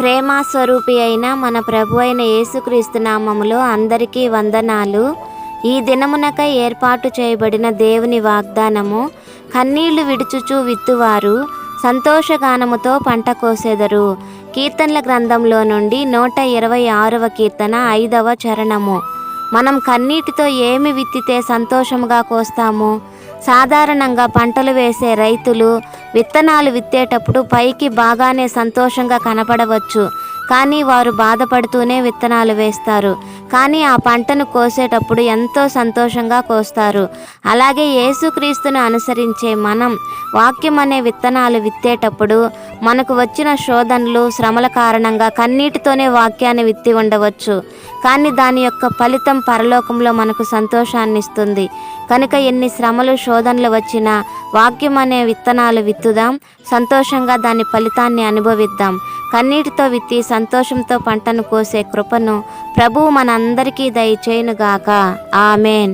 ప్రేమ స్వరూపి అయిన మన ప్రభు అయిన యేసుక్రీస్తు నామములో అందరికీ వందనాలు. ఈ దినమునకై ఏర్పాటు చేయబడిన దేవుని వాగ్దానము, కన్నీళ్లు విడుచుచు విత్తువారు సంతోషగానముతో పంట కోసెదరు. కీర్తనల గ్రంథంలో నుండి 126వ కీర్తన 5వ చరణము. మనం కన్నీటితో ఏమి విత్తితే సంతోషముగా కోస్తాము? సాధారణంగా పంటలు వేసే రైతులు విత్తనాలు విత్తేటప్పుడు పైకి బాగానే సంతోషంగా కనపడవచ్చు, కానీ వారు బాధపడుతూనే విత్తనాలు వేస్తారు. కానీ ఆ పంటను కోసేటప్పుడు ఎంతో సంతోషంగా కోస్తారు. అలాగే యేసుక్రీస్తును అనుసరించే మనం వాక్యం అనే విత్తనాలు విత్తేటప్పుడు మనకు వచ్చిన శోధనలు, శ్రమల కారణంగా కన్నీటితోనే వాక్యాన్ని విత్తి ఉండవచ్చు, కానీ దాని యొక్క ఫలితం పరలోకంలో మనకు సంతోషాన్ని ఇస్తుంది. కనుక ఎన్ని శ్రమలు, శోధనలు వచ్చినా వాక్యం అనే విత్తనాలు విత్తుదాం, సంతోషంగా దాని ఫలితాన్ని అనుభవిద్దాం. కన్నీటితో విత్తి సంతోషంతో పంటను కోసే కృపను ప్రభువు మనందరికీ దయచేయునుగాక. ఆమెన్.